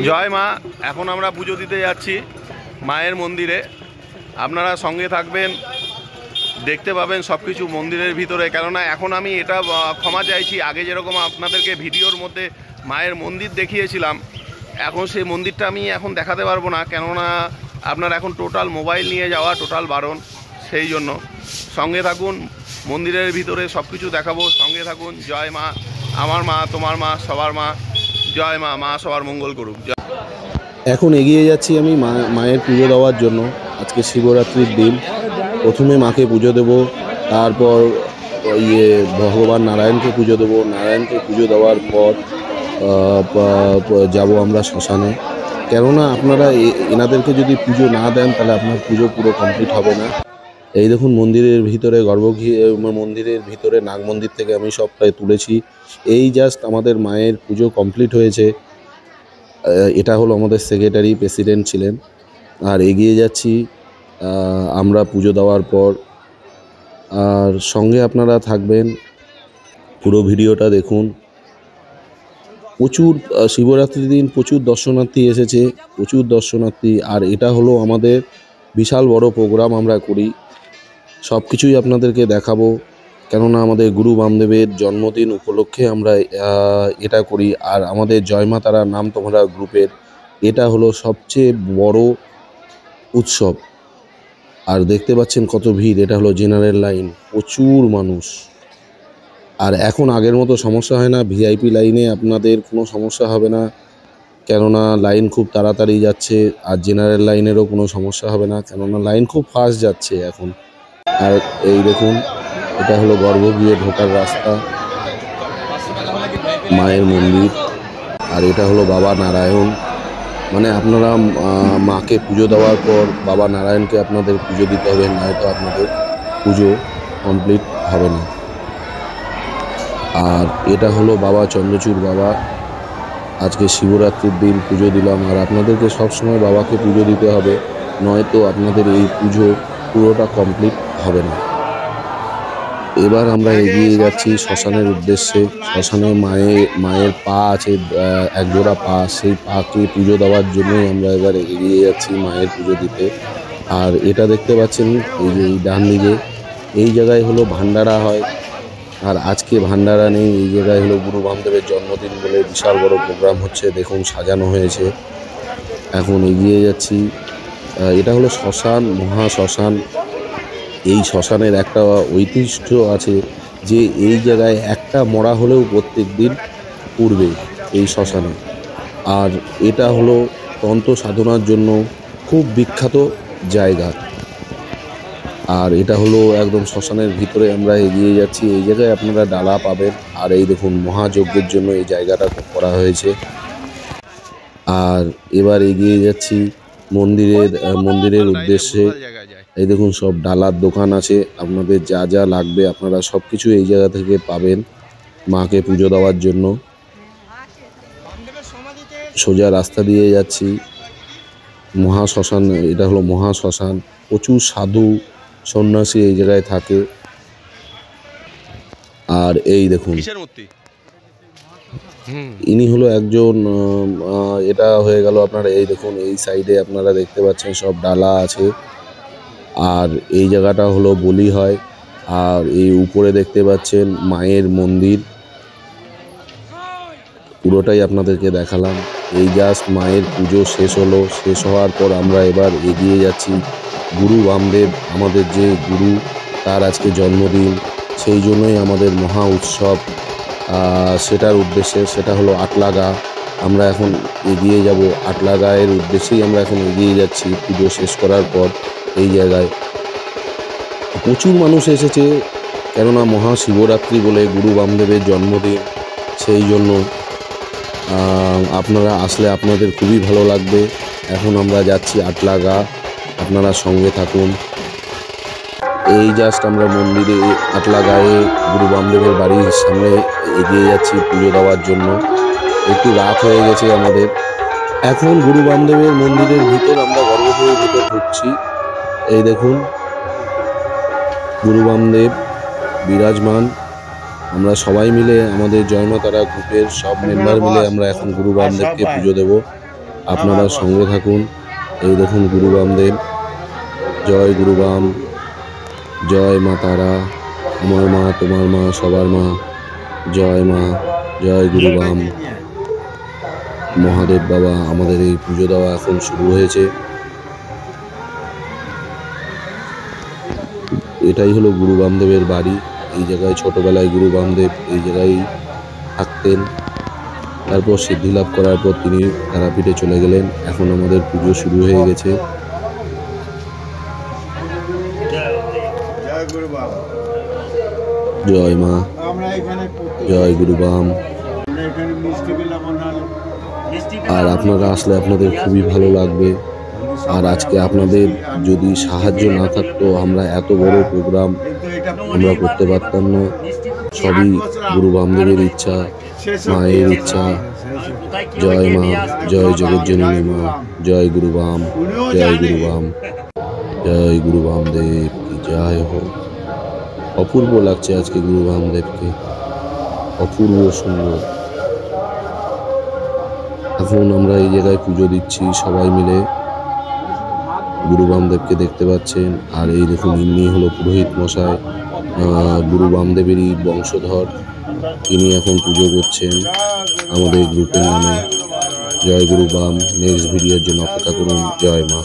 জয় মা। এখন আমরা পুজো দিতে যাচ্ছি মায়ের মন্দিরে। আপনারা সঙ্গে থাকবেন, দেখতে পাবেন সব কিছু মন্দিরের ভিতরে। কেননা এখন আমি এটা ক্ষমা চাইছি, আগে যেরকম আপনাদেরকে ভিডিওর মধ্যে মায়ের মন্দির দেখিয়েছিলাম, এখন সেই মন্দিরটা আমি এখন দেখাতে পারবো না, কেননা আপনার এখন টোটাল মোবাইল নিয়ে যাওয়া টোটাল বারণ। সেই জন্য সঙ্গে থাকুন, মন্দিরের ভিতরে সব কিছু দেখাবো, সঙ্গে থাকুন। জয় মা, আমার মা, তোমার মা, সবার মা। জয় মা, মা সবার মঙ্গল করুক। এখন এগিয়ে যাচ্ছি আমি মায়ের পুজো দেওয়ার জন্য। আজকে শিবরাত্রির দিন। প্রথমে মাকে পুজো দেব, তারপর ভগবান নারায়ণকে পুজো দেব। নারায়ণকে পুজো দেওয়ার পর যাব আমরা শ্মশানে। কেননা আপনারা এনাদেরকে যদি পুজো না দেন তাহলে আপনার পুজো পুরো কমপ্লিট হবে না। এই দেখুন মন্দিরের ভিতরে মন্দিরের ভিতরে নাগ মন্দির থেকে আমি সবটাই তুলেছি। এই জাস্ট আমাদের মায়ের পুজো কমপ্লিট হয়েছে। এটা হলো আমাদের সেক্রেটারি, প্রেসিডেন্ট ছিলেন। আর এগিয়ে যাচ্ছি আমরা পুজো দেওয়ার পর। আর সঙ্গে আপনারা থাকবেন, পুরো ভিডিওটা দেখুন। প্রচুর শিবরাত্রির দিন প্রচুর দর্শনার্থী এসেছে, প্রচুর দর্শনার্থী। আর এটা হলো আমাদের বিশাল বড় প্রোগ্রাম আমরা করি, সব কিছুই আপনাদেরকে দেখাবো। কেননা আমাদের গুরু বামদেবের জন্মদিন উপলক্ষে আমরা এটা করি। আর আমাদের জয়মা তারা নাম তোমরা গ্রুপের এটা হলো সবচেয়ে বড় উৎসব। আর দেখতে পাচ্ছেন কত ভিড়, এটা হলো জেনারেল লাইন, প্রচুর মানুষ। আর এখন আগের মতো সমস্যা হয় না, ভিআইপি লাইনে আপনাদের কোনো সমস্যা হবে না, কেননা লাইন খুব তাড়াতাড়ি যাচ্ছে। আর জেনারেল লাইনেরও কোনো সমস্যা হবে না, কেননা লাইন খুব ফাস্ট যাচ্ছে এখন। আর এই দেখুন, এটা হলো গর্ভগৃহে ঢোকার রাস্তা, মায়ের মন্দির। আর এটা হলো বাবা নারায়ণ। মানে আপনারা মাকে পুজো দেওয়ার পর বাবা নারায়ণকে আপনাদের পুজো দিতে হবে, নয়তো আপনাদের পুজো কমপ্লিট হবে না। আর এটা হলো বাবা চন্দ্রচূড় বাবা। আজকে শিবরাত্রির দিন পুজো দিলাম। আর আপনাদেরকে সবসময় বাবাকে পুজো দিতে হবে, নয়তো আপনাদের এই পুজো পুরোটা কমপ্লিট হবে না। এবার আমরা এগিয়ে যাচ্ছি শ্মশানের উদ্দেশ্যে। শ্মশানে মায়ের পা আছে, একজোড়া পা, সেই পাকে পুজো দেওয়ার জন্যই আমরা এবার এগিয়ে যাচ্ছি মায়ের পুজো দিতে। আর এটা দেখতে পাচ্ছেন এই যে ডান দিকে, এই জায়গায় হলো ভান্ডারা হয়। আর আজকে ভান্ডারা নেই, এই জায়গায় হলো গুরু বামদেবের জন্মদিন বলে বিশাল বড় প্রোগ্রাম হচ্ছে, দেখুন সাজানো হয়েছে। এখন এগিয়ে যাচ্ছি। এটা হলো শ্মশান, মহা শ্মশান। এই শ্মশানের একটা ঐতিহ্য আছে যে এই জায়গায় একটা মরা হলেও প্রত্যেক দিন পুড়বে এই শ্মশানে। আর এটা হলো তন্ত্র সাধনার জন্য খুব বিখ্যাত জায়গা। আর এটা হলো একদম শ্মশানের ভিতরে আমরা এগিয়ে যাচ্ছি। এই জায়গায় আপনারা ডালা পাবেন। আর এই দেখুন মহাযজ্ঞের জন্য এই জায়গাটা করা হয়েছে। আর এবার এগিয়ে যাচ্ছি মন্দিরের উদ্দেশ্যে। এই দেখুন সব ডালার দোকান আছে, আপনাদের যা যা লাগবে আপনারা সব কিছু এই জায়গা থেকে পাবেন মাকে পুজো দেওয়ার জন্য। সোজা রাস্তা দিয়ে যাচ্ছি মহাশ্মশান। এটা হলো মহাশ্মশান, প্রচুর সাধু সন্ন্যাসী এই জায়গায় থাকে। আর এই দেখুন ইনি হলো একজন, এটা হয়ে গেল আপনারা। এই দেখুন এই সাইডে আপনারা দেখতে পাচ্ছেন সব ডালা আছে। আর এই জায়গাটা হলো বলি হয়। আর এই উপরে দেখতে পাচ্ছেন মায়ের মন্দির, পুরোটাই আপনাদেরকে দেখালাম। এই জাস্ট মায়ের পুজো শেষ হলো। শেষ হওয়ার পর আমরা এবার এগিয়ে যাচ্ছি গুরু বামদেব, আমাদের যে গুরু, তার আজকে জন্মদিন, সেই জন্যই আমাদের মহা উৎসব সেটার উদ্দেশ্যে। সেটা হলো আটলাগা। আমরা এখন এগিয়ে যাব আটলাগায়ের উদ্দেশ্যেই আমরা এখন এগিয়ে যাচ্ছি পুজো শেষ করার পর। এই জায়গায় প্রচুর মানুষ এসেছে, কেননা মহাশিবরাত্রি বলে গুরু বামদেবের জন্মদিন, সেই জন্য আপনারা আসলে আপনাদের খুবই ভালো লাগবে। এখন আমরা যাচ্ছি আটলাগা, আপনারা সঙ্গে থাকুন। এই জাস্ট আমরা মন্দিরে আটলাগায়ে গুরু বামদেবের বাড়ির সামনে এগিয়ে যাচ্ছি পুজো দেওয়ার জন্য। একটু রাত হয়ে গেছে আমাদের। এখন গুরু বামদেবের মন্দিরের ভিতর আমরা গর্ভগৃহের ভিতর ঢুকছি। এই দেখুন গুরু বামদেব বিরাজমান। আমরা সবাই মিলে, আমাদের জয়মা তারা গ্রুপের সব মেম্বার মিলে আমরা এখন গুরু বামদেবকে পুজো দেব। আপনারা সঙ্গে থাকুন। এই দেখুন গুরু বামদেব। জয় গুরু বাম, জয় মা তারা, আমার মা তোমার মা সবার মা, জয় মা, জয় গুরু বাম। মহাদেব বাবা আমাদের এই পুজো দেওয়া এখন শুরু হয়েছে। এটাই হলো গুরু বামদেবের বাড়ি। এই জায়গায় ছোটবেলায় গুরু বামদেব এই জায়গায় থাকতেন। তারপর সিদ্ধি লাভ করার পর তিনি তারাপীঠে চলে গেলেন। এখন আমাদের পুজো শুরু হয়ে গেছে। জয় মা, জয় গুরু বাম। আর আপনারা আসলে আপনাদের খুবই ভালো লাগবে। আর আজকে আপনাদের যদি সাহায্য না থাকতো আমরা এত বড় প্রোগ্রাম আমরা করতে পারতাম না। সবই গুরু বামদেবের ইচ্ছা, মায়ের ইচ্ছা। জয় মা, জয় জগজ্জননী মা, জয় গুরু বাম, জয় গুরু বাম, জয় গুরু বামদেব কি জয় হোক। অপূর্ব লাগছে আজকে গুরু বামদেবকে, অপূর্ব সুন্দর। এখন আমরা এই জায়গায় পুজো দিচ্ছি সবাই মিলে। গুরু বামদেবকে দেখতে পাচ্ছেন। আর এই দেখুন ইনি হলো পুরোহিত মশাই, গুরু বামদেবেরই বংশধর। তিনি এখন পুজো করছেন আমাদের গ্রুপের নামে। জয় গুরু বাম। নেক্সট ভিডিওর জন্য অপেক্ষা করুন। জয় মা।